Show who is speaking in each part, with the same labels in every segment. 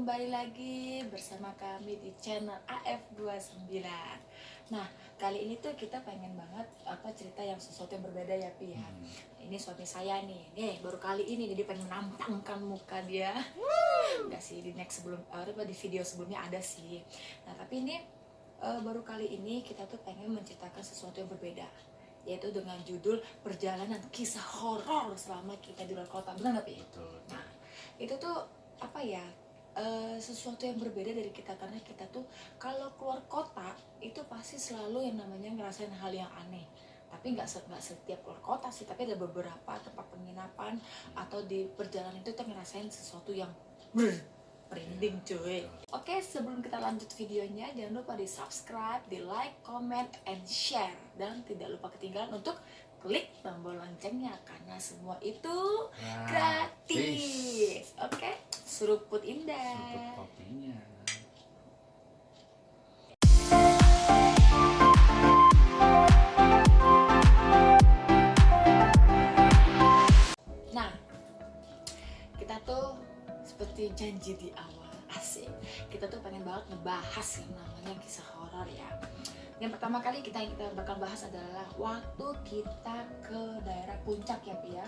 Speaker 1: kembali lagi bersama kami di channel AF29. Nah, kali ini tuh kita pengen banget cerita yang sesuatu yang berbeda ya, Pi ya. Ini suami saya nih, baru kali ini jadi pengen menampangkan muka dia. Enggak sih, di di video sebelumnya ada sih. Nah, tapi ini baru kali ini kita tuh pengen menceritakan sesuatu yang berbeda, yaitu dengan judul perjalanan kisah horor selama kita di luar kota. Benar nggak, Pi?
Speaker 2: Betul.
Speaker 1: Nah, itu tuh sesuatu yang berbeda dari kita, karena kita tuh kalau keluar kota itu pasti selalu yang namanya ngerasain hal yang aneh. Tapi nggak setiap keluar kota sih, tapi ada beberapa tempat penginapan atau di perjalanan itu kita ngerasain sesuatu yang merinding cuy. Oke, sebelum kita lanjut videonya, jangan lupa di subscribe, di like, comment, and share, dan tidak lupa ketinggalan untuk klik tombol loncengnya karena semua itu gratis. Oke, seruput indah.
Speaker 2: Seruput kopinya.
Speaker 1: Nah, kita tuh seperti janji di awal, asik. Kita tuh pengen banget ngebahas yang namanya kisah horor ya. Yang pertama kali kita bakal bahas adalah waktu kita ke daerah Puncak ya, Pi ya.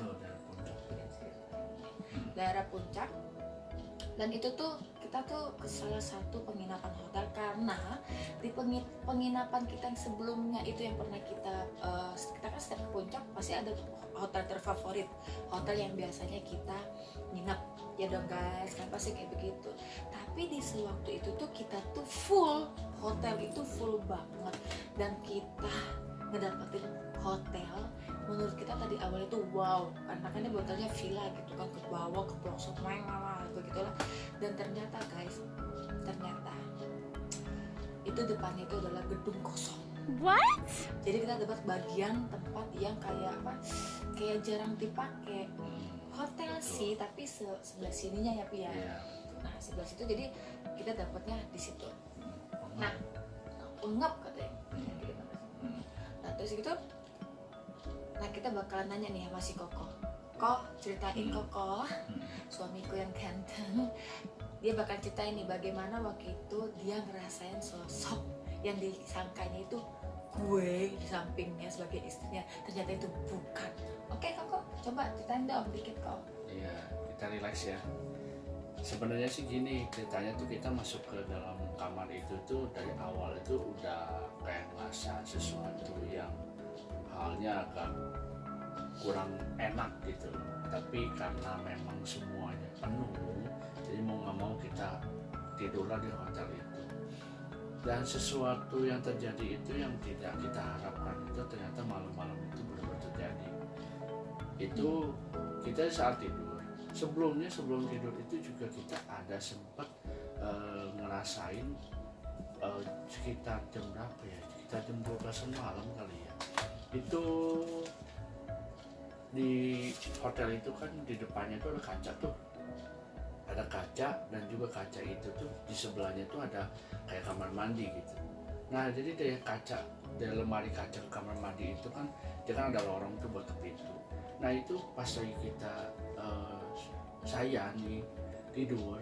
Speaker 1: Daerah Puncak. Dan itu tuh kita tuh ke salah satu penginapan hotel, karena di penginapan kita yang sebelumnya itu yang pernah kita kan setiap ke Puncak pasti ada hotel terfavorit, hotel yang biasanya kita nginep ya dong guys, kan pasti kayak begitu. Tapi di sewaktu itu tuh kita tuh full, hotel itu full banget, dan kita ngedapetin hotel menurut kita tadi awalnya tuh wow, karena kan ini hotelnya villa gitu kan, ke bawah ke pelosok mewah begitulah. Dan ternyata guys, itu depannya itu adalah gedung kosong.
Speaker 3: What?
Speaker 1: Jadi kita dapat bagian tempat yang kayak jarang dipakai. Hotel sih, tapi sebelah sininya ya, Pi ya. Nah, sebelah situ jadi kita dapatnya di situ. Nah, pengap katanya. Nah, terus gitu, nah kita bakalan nanya nih sama si Koko. Kok, ceritain Koko, suamiku yang ganteng. Dia bakal ceritain nih bagaimana waktu itu dia ngerasain sosok yang disangkanya itu gue di sampingnya sebagai istrinya, ternyata itu bukan. Oke Koko, coba ceritain dong dikit kok.
Speaker 2: Iya, kita relax ya. Sebenarnya sih gini, ceritanya tuh kita masuk ke dalam kamar itu tuh dari awal itu udah kayak ngerasa sesuatu yang halnya agak kurang enak gitu. Tapi karena memang semuanya penuh, jadi mau nggak mau kita tidurlah di hotel itu. Dan sesuatu yang terjadi itu yang tidak kita harapkan itu ternyata malam-malam itu benar-benar terjadi. Itu kita saat tidur, sebelum tidur itu juga kita ada sempat ngerasain sekitar jam berapa ya, sekitar jam 12 malam kali ya. Itu di hotel itu kan di depannya tuh ada kaca tuh, ada kaca, dan juga kaca itu tuh di sebelahnya tuh ada kayak kamar mandi gitu. Nah jadi dari kaca, dari lemari kaca kamar mandi itu kan dia kan ada lorong tuh buat ke pintu. Nah itu pas lagi kita saya nih tidur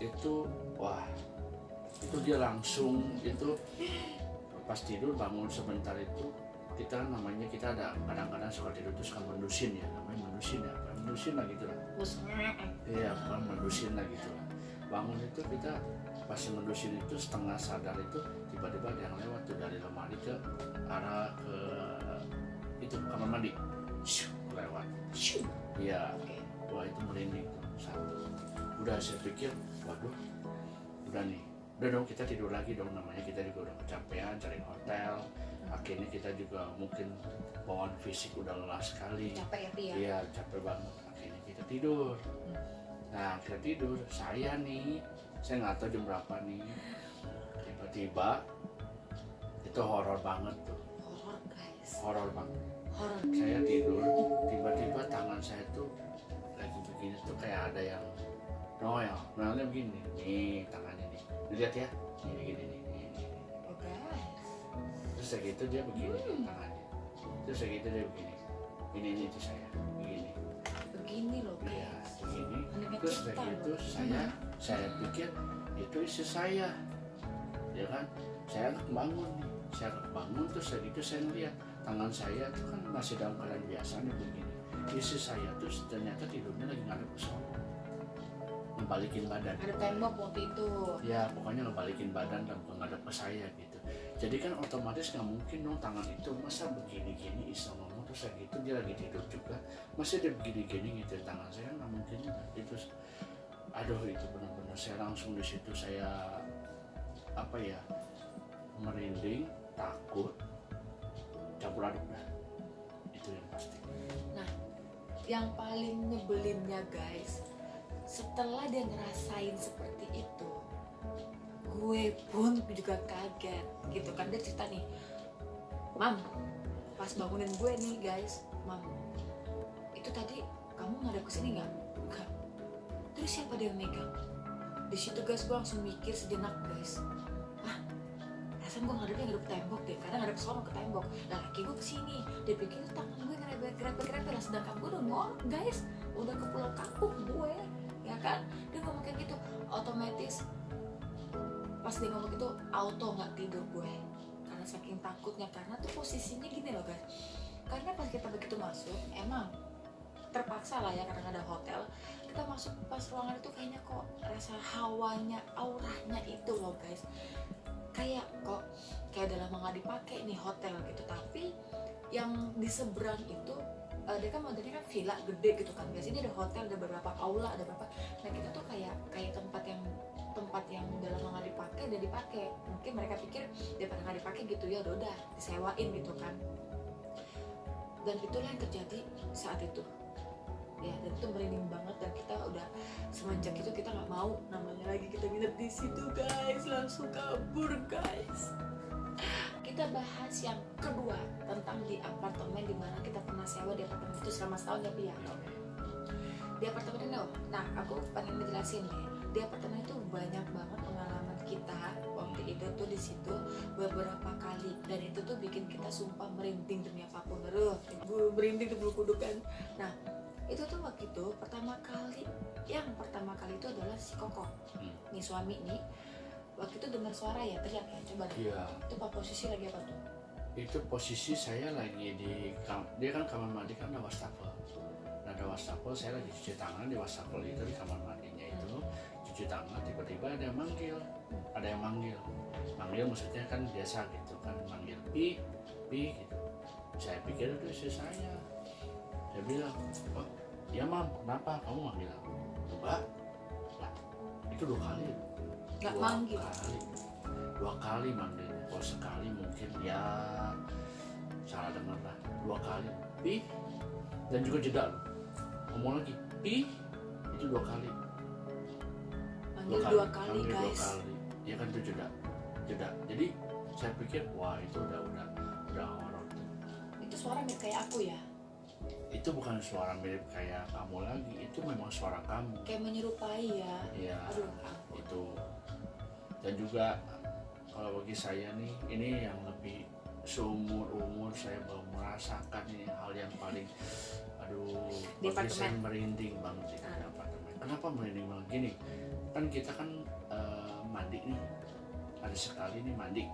Speaker 2: itu, wah itu dia langsung itu pas tidur bangun sebentar itu kita ada kadang-kadang suka tidur terus kan mendusin ya, namanya mendusin lah gitu lah. Iya, bukan mendusin lah gitu lah. Bangun itu kita pas mendusin itu setengah sadar itu tiba-tiba ada yang lewat tuh dari lemari ke arah ke itu kamar mandi. Lewat. Iya. Wah itu merinding tuh satu. Udah saya pikir, waduh, udah dong kita tidur lagi dong, namanya kita juga udah kecapean cari hotel. Akhirnya kita juga mungkin bawaan fisik udah lelah sekali.
Speaker 1: Capek ya, Pi ya?
Speaker 2: Iya, capek banget. Akhirnya kita tidur. Nah, kita tidur. Saya nggak tahu jam berapa nih. Tiba-tiba itu horor banget tuh.
Speaker 1: Horor guys.
Speaker 2: Horor banget.
Speaker 1: Horor.
Speaker 2: Saya tidur, tiba-tiba tangan saya tuh lagi begini tuh kayak ada yang noel. Noelnya begini. Nih tangannya nih. Lihat ya. Ini begini nih.
Speaker 1: Oh guys.
Speaker 2: Terus kayak gitu dia begini tangannya. Terus kayak gitu dia begini. Ini itu saya begini.
Speaker 1: Begini loh
Speaker 2: Iya,
Speaker 1: guys.
Speaker 2: begini.
Speaker 1: Anaknya
Speaker 2: Terus terus kayak gitu saya pikir itu istri saya, ya kan, saya bangun nih, saya bangun terus kayak gitu saya ngeliat tangan saya tuh kan masih dalam keadaan biasa nih begini, istri saya tuh ternyata tidurnya lagi ngadep ke sono, ngebalikin badan,
Speaker 1: ada tembok waktu itu.
Speaker 2: ya pokoknya ngebalikin badan dan menghadap ke saya gitu. Jadi kan otomatis nggak mungkin dong tangan itu masa begini-gini iseng ngomong terus kayak gitu dia lagi tidur juga masih dia begini-gini gitu tangan saya, nggak mungkin itu. Aduh itu benar-benar saya langsung di situ saya apa ya, merinding, takut, campur aduk dah, itu yang pasti.
Speaker 1: Nah, yang paling nyebelinnya guys, setelah dia ngerasain seperti itu, gue pun juga kaget gitu kan. Dia cerita nih, Mam, pas bangunin gue nih guys, Mam, itu tadi kamu ngadep kesini nggak? Enggak. Terus siapa dia yang megang? Di situ guys gue langsung mikir sejenak guys, rasanya gue ngadep tembok deh, karena ngadep sono ke tembok. Nah laki gue kesini, dia pikir tangan gue ngerepet lah, sedangkan gue udah ngomong guys, udah ke pulau kapuk gue, ya kan. Dia ngomong kayak gitu, otomatis pas dia ngomong gitu auto nggak tidur gue, karena saking takutnya. Karena tuh posisinya gini loh guys, karena pas kita begitu masuk emang terpaksa lah ya, karena nggak ada hotel, kita masuk pas ruangan itu kayaknya kok rasa hawanya, auranya itu loh guys, kayak kok kayak udah lama nggak dipakai nih hotel gitu. Tapi yang di seberang itu dia kan modelnya kan villa gede gitu kan, biasanya ada hotel, ada beberapa aula, ada berapa. Nah kita tuh kayak tempat yang udah lama nggak dipakai udah dipakai, mungkin mereka pikir daripada nggak dipakai gitu ya udah disewain gitu kan. Dan itulah yang terjadi saat itu ya, dan itu merinding banget. Dan kita udah semenjak itu kita nggak mau namanya lagi kita nginep di situ guys, langsung kabur guys. Kita bahas yang kedua tentang di apartemen dimana kita pernah sewa di apartemen itu selama setahun ya Pi ya. Di apartemen itu, nah aku pengen ngejelasin nih, di apartemen itu banyak banget pengalaman kita waktu itu tuh di situ beberapa kali, dan itu tuh bikin kita sumpah merinding demi apapun. Aduh, gue merinding tuh bulu kuduk kan. Nah itu tuh waktu itu pertama kali itu adalah si Koko nih, suami nih, waktu itu dengar suara ya, teriak ya, coba deh.
Speaker 2: Iya.
Speaker 1: Itu posisi lagi apa tuh?
Speaker 2: Itu posisi saya lagi dia kan kamar mandi kan ada wastafel. Nah ada wastafel, saya lagi cuci tangan di wastafel itu, di kamar mandinya itu cuci tangan, tiba-tiba ada yang manggil maksudnya kan biasa gitu kan, manggil pi gitu. Saya pikir itu istri saya bilang, oh ya Mam, kenapa kamu manggil aku? Mbak, nah, itu 2 kali.
Speaker 1: Nggak manggil?
Speaker 2: 2 kali manggilnya. Kalau sekali mungkin ya salah dengar lah. 2 kali pi, dan juga jeda loh, ngomong lagi pi, itu 2 kali.
Speaker 1: Manggil 2 kali guys.
Speaker 2: 2 kali, ya kan itu jeda. Jadi saya pikir wah itu udah horor tuh.
Speaker 1: Itu suara mirip kayak aku ya?
Speaker 2: Itu bukan suara mirip kayak kamu lagi, itu memang suara kamu.
Speaker 1: Kayak menyerupai ya?
Speaker 2: Iya.
Speaker 1: Aduh,
Speaker 2: itu. Dan juga kalau bagi saya nih, ini yang lebih seumur saya belum merasakan ini hal yang paling, bagi saya merinding banget di apartemen. Kenapa merinding banget? Gini, kan kita kan mandi nih, ada sekali nih mandi,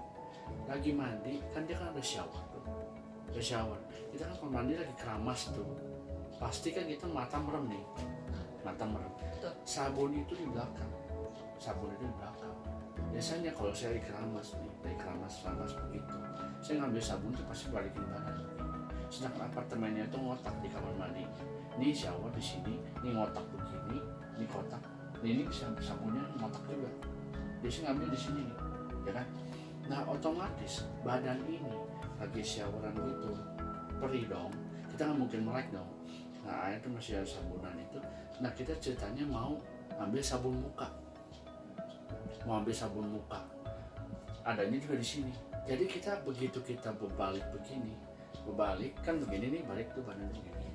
Speaker 2: lagi mandi kan dia kan ada shower tuh, kita kan kalau mandi lagi keramas tuh, pasti kan kita mata merem. Sabun itu di belakang. Biasanya kalau saya keramas begitu, saya ngambil sabun tuh pasti balikin badan. Sedangkan apartemennya itu ngotak di kamar mandi, ini shower di sini, ini ngotak begini, ini kotak, ini sabunnya ngotak juga. Biasanya ngambil di sini nih, ya kan? Nah otomatis badan ini lagi showeran gitu, perih dong, kita nggak mungkin melek dong. Nah air itu masih ada sabunan itu. Nah kita ceritanya mau ambil sabun muka, adanya juga di sini. Jadi kita begitu kita berbalik kan begini nih, balik tuh badan begini.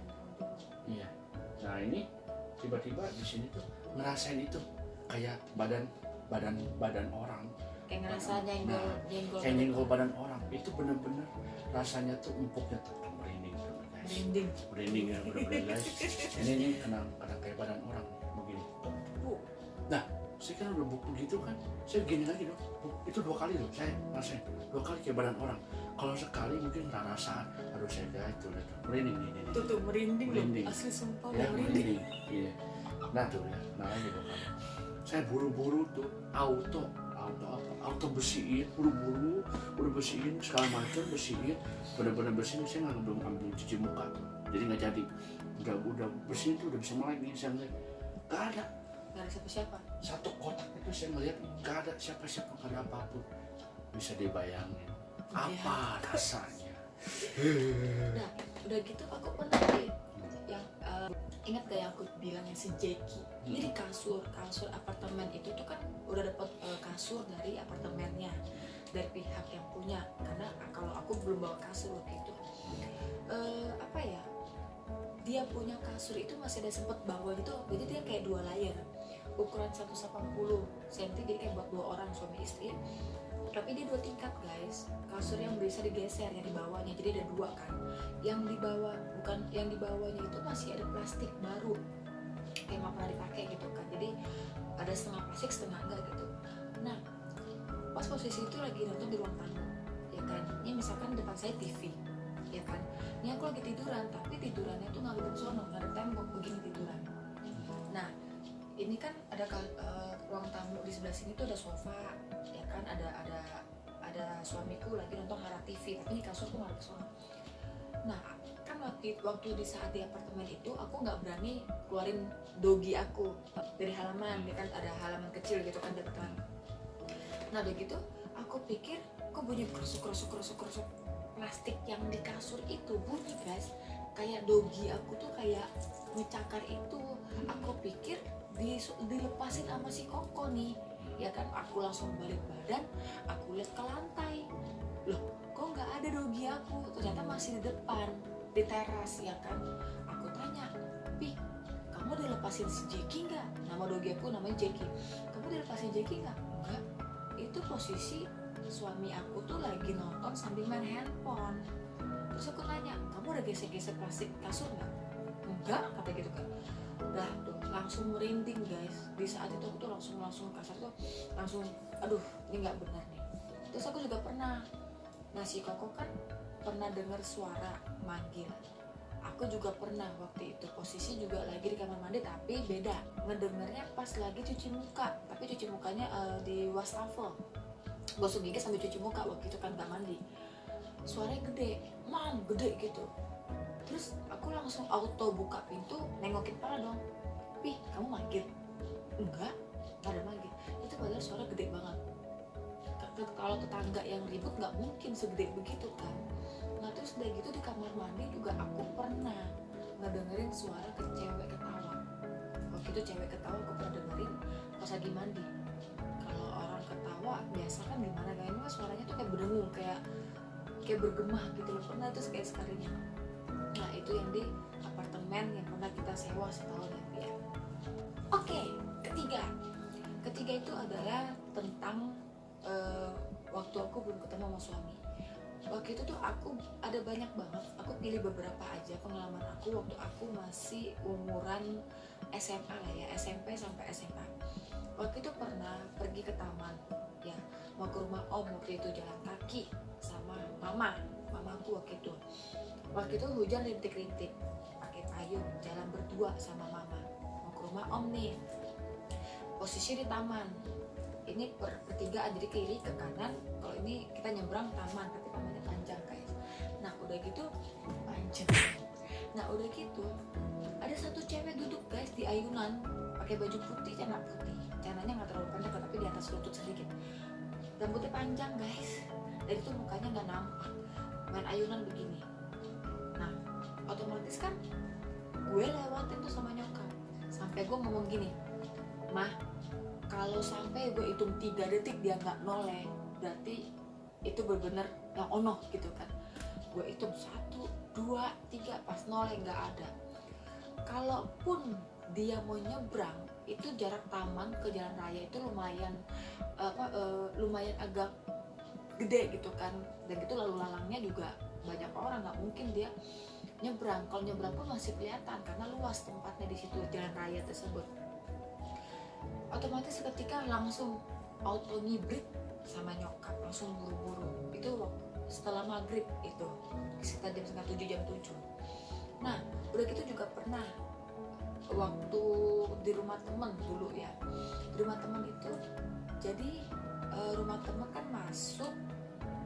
Speaker 2: Iya. Nah ini tiba-tiba di sini tuh ngerasain itu kayak badan orang.
Speaker 1: Kayak ngerasa
Speaker 2: nyenggol badan orang. Itu bener-bener rasanya tuh empuknya tuh merinding tuh guys. Merinding ya bener-bener guys. Ini kena kayak badan orang begini. Nah, saya kan udah begitu kan, saya gini lagi dong. Itu 2 kali loh, saya rasain 2 kali kayak badan orang. Kalau sekali mungkin nggak rasaan, aduh saya itu merinding nih.
Speaker 1: Tuh merinding
Speaker 2: Merinding.
Speaker 1: loh, asli sumpah
Speaker 2: Ya
Speaker 1: merinding.
Speaker 2: merinding, iya. Nah tuh ya, nah ini 2 kali. Saya buru-buru tuh auto bersihin, buru-buru udah bersihin segala macam, bersihin, bener-bener bersihin. Saya belum ambil cuci muka tuh, jadi nggak jadi. Udah bersihin tuh, udah bisa melek nih. Saya ngeliat nggak ada
Speaker 1: siapa-siapa.
Speaker 2: satu kotak itu, saya ngeliat nggak ada siapa-siapa, nggak ada apapun. Bisa dibayangin apa rasanya.
Speaker 1: Nah udah gitu aku pernah deh yang ingat gak yang aku bilang yang si Jackie. Ini di kasur apartemen itu tuh kan udah dapat kasur dari apartemennya, dari pihak yang punya, karena kalau aku belum bawa kasur waktu itu. Apa ya, dia punya kasur itu masih ada sempet bawa gitu, jadi dia kayak 2 layer ukuran 180 cm, jadi kayak buat 2 orang suami istri, tapi dia 2 tingkat guys. Kasur yang bisa digeser yang di bawahnya, jadi ada 2 kan. Yang di bawah, bukan yang di bawahnya itu masih ada plastik baru kayak nggak pernah dipakai gitu kan, jadi ada setengah plastik setengah enggak gitu. Nah pas posisi itu lagi nonton di ruang tamu ya kan, ini misalkan depan saya TV ya kan, ini aku lagi tiduran tapi tidurannya tuh nggak ada sono, nggak ada tembok, begini tiduran. Nah ini kan ada ruang tamu di sebelah sini tuh ada sofa ya kan, ada suamiku lagi nonton Hara TV, tapi ini kasur tuh nggak ada sono. Nah kan waktu di saat di apartemen itu aku nggak berani keluarin dogi aku dari halaman, ya kan ada halaman kecil gitu kan depan. Nah udah gitu aku pikir kok bunyi kerusuk plastik yang di kasur itu bunyi guys, kayak dogi aku tuh kayak ngecakar itu. Aku pikir dilepasin sama si Koko nih ya kan. Aku langsung balik badan, aku lihat ke lantai, loh kok nggak ada dogi aku, ternyata masih di depan di teras ya kan. Aku tanya, Pi kamu dilepasin si Jackie nggak? Nama dogi aku namanya Jackie. Kamu dilepasin Jackie nggak? Enggak, itu posisi suami aku tuh lagi nonton sambil main handphone. Terus aku tanya, kamu udah gesek-gesek plastik kasur nggak? Enggak, kata gitu kan. Udah tuh langsung merinding guys. Di saat itu aku tuh langsung kasar tuh langsung, aduh ini nggak benar nih. Terus aku juga pernah, nah si Koko kan pernah dengar suara manggil. Aku juga pernah waktu itu posisi juga lagi di kamar mandi, tapi beda ngedengarnya pas lagi cuci muka, tapi cuci mukanya di wastafel, gosok gigi sambil cuci muka waktu itu kan gak mandi. Suaranya gede, mam gede gitu. Terus aku langsung auto buka pintu, nengokin kepala dong, Pi kamu manggil? Enggak, gak ada manggil. Itu padahal suara gede banget. Kalau tetangga yang ribut nggak mungkin segede begitu kan. Nah terus udah gitu di kamar mandi juga aku pernah ngedengerin suara cewek ketawa. Waktu itu cewek ketawa aku pernah dengerin pas lagi mandi. Kalau orang ketawa biasa kan gimana, kayaknya suaranya tuh kayak berdengung, kayak bergemah gitu loh. Pernah terus kayak sekalinya. Nah itu yang di apartemen yang pernah kita sewa setahun ya. Oke, ketiga itu adalah tentang waktu aku belum ketemu sama suami. Waktu itu tuh aku ada banyak banget, aku pilih beberapa aja pengalaman aku waktu aku masih umuran SMA lah ya, SMP sampai SMA. Waktu itu pernah pergi ke taman ya, mau ke rumah om, waktu itu jalan kaki sama mamaku waktu itu hujan rintik-rintik, pakai payung jalan berdua sama mama mau ke rumah om nih. Posisi di taman ini pertigaan, jadi kiri ke kanan. Kalau ini kita nyebrang taman, tapi tamannya panjang guys. Nah udah gitu panjang. Nah udah gitu ada satu cewek duduk guys di ayunan, pakai baju putih, celana putih, celananya nggak terlalu panjang tapi di atas lutut sedikit, rambutnya panjang guys, dan itu mukanya nggak nampak, main ayunan begini. Nah otomatis kan gue lewatin tuh sama nyokap, sampai gue ngomong gini, mah kalau sampai gue hitung 3 detik dia nggak noleh, berarti itu benar-benar yang ono gitu kan. Gue hitung 1, 2, 3, pas noleh nggak ada. Kalaupun dia mau nyebrang, itu jarak taman ke jalan raya itu lumayan lumayan agak gede gitu kan, dan itu lalu lalangnya juga banyak orang, nggak mungkin dia nyebrang. Kalau nyebrang pun masih kelihatan karena luas tempatnya di situ jalan raya tersebut. otomatis ketika langsung auto ngibrit sama nyokap, langsung buru-buru. Itu setelah maghrib itu, sekitar jam 6:30, jam 7. Nah udah gitu juga pernah waktu di rumah temen dulu ya. Di rumah temen itu jadi rumah temen kan masuk,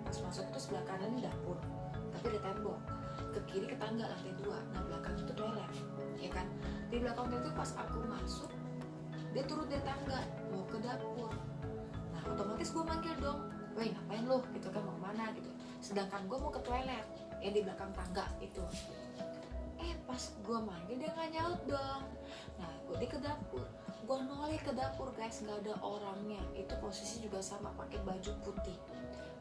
Speaker 1: pas masuk itu sebelah kanan ini dapur, tapi ada tembok, ke kiri ke tangga lantai 2, nah belakang itu toilet ya kan. Di belakang itu pas aku masuk, dia turun dari tangga mau ke dapur. Nah otomatis gue manggil dong, weh ngapain lo gitu kan, mau mana gitu, sedangkan gue mau ke toilet yang di belakang tangga itu. Pas gue manggil dia nggak nyaut dong. Nah dia ke dapur, gue noleh ke dapur guys, nggak ada orangnya. Itu posisi juga sama, pakai baju putih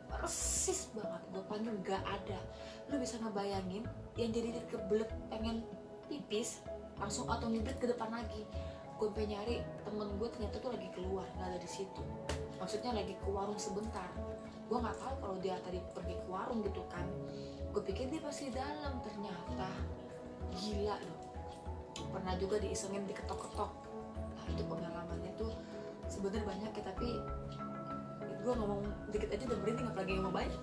Speaker 1: persis banget. Gue panggil nggak ada. Lu bisa ngebayangin yang jadi dia kebelet pengen pipis langsung atau ngibrit ke depan lagi. Gue pengen nyari temen gue, ternyata tuh lagi keluar, nggak ada di situ. Maksudnya lagi ke warung sebentar. Gue nggak tahu kalau dia tadi pergi ke warung gitu kan. Gue pikir dia masih di dalam, ternyata gila loh. Pernah juga diisengin, diketok-ketok. Nah itu pengalamannya tuh sebenarnya banyak ya, tapi gue ngomong dikit aja udah merinding, apalagi ngomong banyak.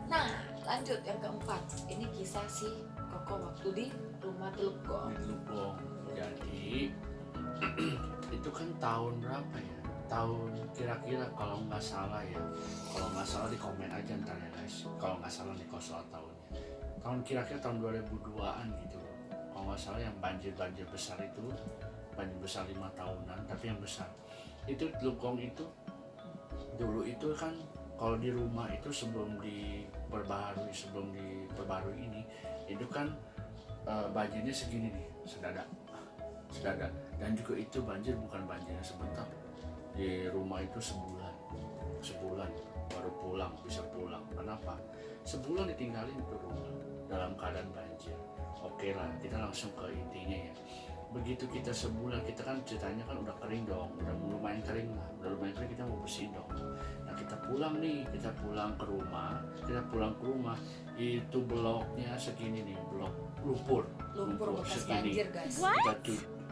Speaker 1: Nah lanjut yang keempat, ini kisah si Koko waktu di rumah Telukgong.
Speaker 2: Di Telukgong. Jadi itu kan tahun berapa ya? Tahun kira-kira kalau nggak salah ya. Kalau nggak salah di komen aja ntar ya guys. Kalau nggak salah nih kalau soal tahunnya. Tahun kira-kira tahun 2002-an gitu. Kalau nggak salah yang banjir besar itu, banjir besar 5 tahunan, tapi yang besar. Itu Telukgong itu dulu itu kan kalau di rumah itu sebelum diperbarui ini, itu kan banjirnya segini nih, sedada. Dan juga itu banjir bukan banjirnya sebentar. Di rumah itu sebulan baru bisa pulang. Kenapa? Sebulan ditinggalin itu rumah dalam keadaan banjir. Oke lah, kita langsung ke intinya ya. Begitu kita sebulan, kita kan ceritanya kan udah kering dong, udah lumayan kering kita mau bersihin dong. Nah kita pulang ke rumah, itu bloknya segini nih, blok lumpur
Speaker 1: bekas
Speaker 2: segini.
Speaker 1: banjir guys.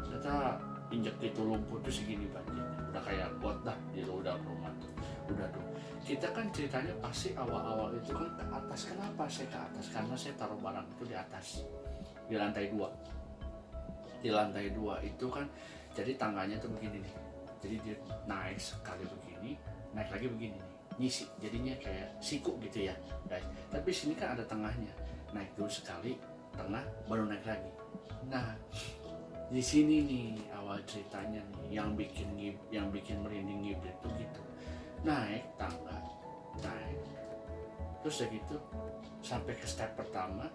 Speaker 2: Kita injek itu lumpur tuh segini banjirnya, udah kayak got dah di udah rumah tuh, udah tuh. Kita kan ceritanya pasti awal-awal itu kan ke atas. Kenapa saya ke atas? Karena saya taruh barang itu di atas, di lantai 2. Di lantai 2 itu kan jadi tangganya tuh begini nih, jadi dia naik sekali begini, naik lagi begini nih, ngisi jadinya kayak siku gitu ya guys. Tapi sini kan ada tengahnya, naik dulu sekali, tengah baru naik lagi. Nah di sini nih awal ceritanya nih yang bikin merinding ngibrit tuh gitu. Naik tangga, terus udah gitu sampai ke step pertama,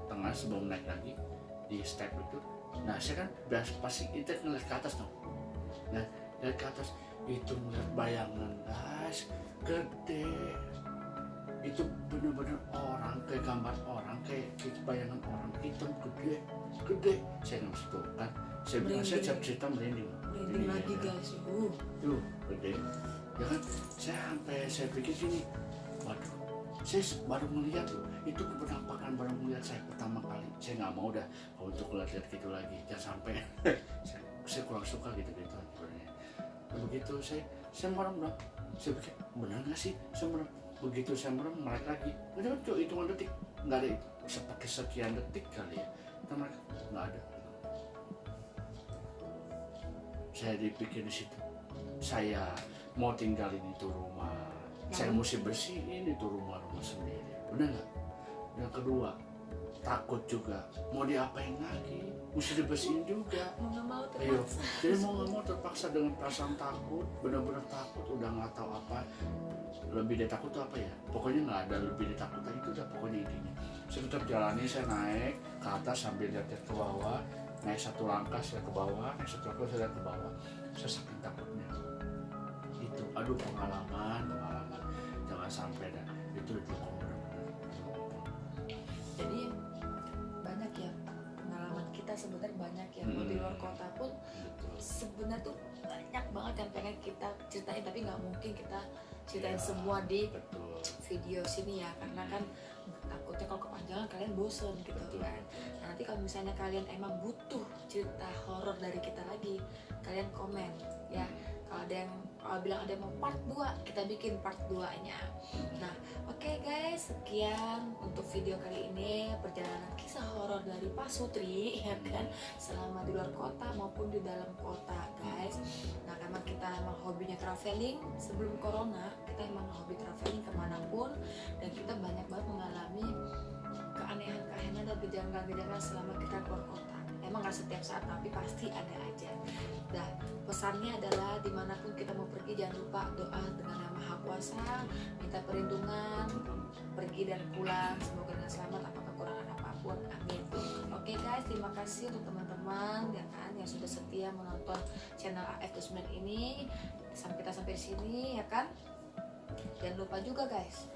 Speaker 2: tengah sebelum naik lagi di step itu. Nah saya kan pasti kita ngeliat ke atas dong. Nah lihat ke atas itu melihat bayangan guys, gede. Itu bener-bener orang, kayak gambar orang, kayak bayangan orang hitam gede. Saya nggak tahu kan. Saya bilang saya cerita merinding
Speaker 1: lagi guys.
Speaker 2: Tuh gede. Ya kan, saya pikir gini, waduh, saya baru melihat loh, itu penampakan baru melihat saya pertama kali. Saya nggak mau dah untuk lihat gitu lagi, jangan sampai saya kurang suka gitu sebenarnya. Begitu saya merem dong, saya pikir benar nggak sih, saya merem. Begitu saya merem, naik lagi, itu hitungan detik, nggak ada itu, sepakai sekian detik kali ya, mereka nggak ada. Saya dipikir di situ, saya mau tinggalin itu rumah, saya mesti bersihin itu rumah sendiri, benar nggak? Yang kedua, takut juga, mau diapain lagi, mesti dibersihin juga.
Speaker 1: Mau nggak mau terpaksa.
Speaker 2: Ayo, jadi mau nggak mau terpaksa dengan perasaan takut, benar-benar takut, udah nggak tahu apa. Lebih dari takut tuh apa ya? Pokoknya nggak ada lebih dari takut itu udah pokoknya intinya. Saya tetap jalani, saya naik ke atas sambil lihat ke bawah, naik satu langkah saya ke bawah, naik satu langkah saya lihat ke bawah. Saya saking takutnya. Itu, aduh pengalaman, jangan sampai dah. Itu benar-benar.
Speaker 1: Jadi banyak ya pengalaman kita, sebenarnya banyak ya. Mau di luar kota pun sebenarnya tuh banyak banget yang pengen kita ceritain, tapi nggak mungkin kita ceritain semua di video sini ya, karena kan takut takutnya kalau kepanjangan kalian bosen gitu kan. Nah, nanti kalau misalnya kalian emang butuh cerita horor dari kita lagi, kalian komen ya. Kalau ada yang bilang ada yang mau part 2, kita bikin part 2-nya. Nah, oke guys, sekian untuk video kali ini, perjalanan kisah horor dari Pak Sutri ya kan, selama di luar kota maupun di dalam kota guys. Nah, karena kita emang hobinya traveling, sebelum corona kita emang hobi traveling kemanapun, dan kita banyak banget mengalami keanehan-keanehan dan gejala-gejala selama kita keluar kota. Emang gak setiap saat, tapi pasti ada aja. Nah, pesannya adalah dimanapun kita mau pergi, jangan lupa doa dengan Yang Maha Kuasa, minta perlindungan, pergi dan pulang semoga dengan selamat, apa kekurangan apapun, amin. Oke guys, terima kasih untuk teman-teman ya kan yang sudah setia menonton channel AF29 ini sampai kita sampai di sini ya kan. Jangan lupa juga guys,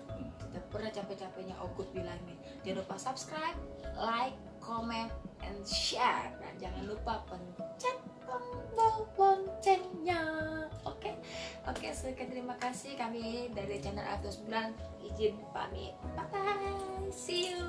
Speaker 1: kita pernah capek-capeknya Ogut bilangin, jangan lupa subscribe, like, comment, and share, dan jangan lupa pencet tombol loncengnya. Oke, sekian, terima kasih. Kami dari channel AF29 izin pamit, bye bye, see you.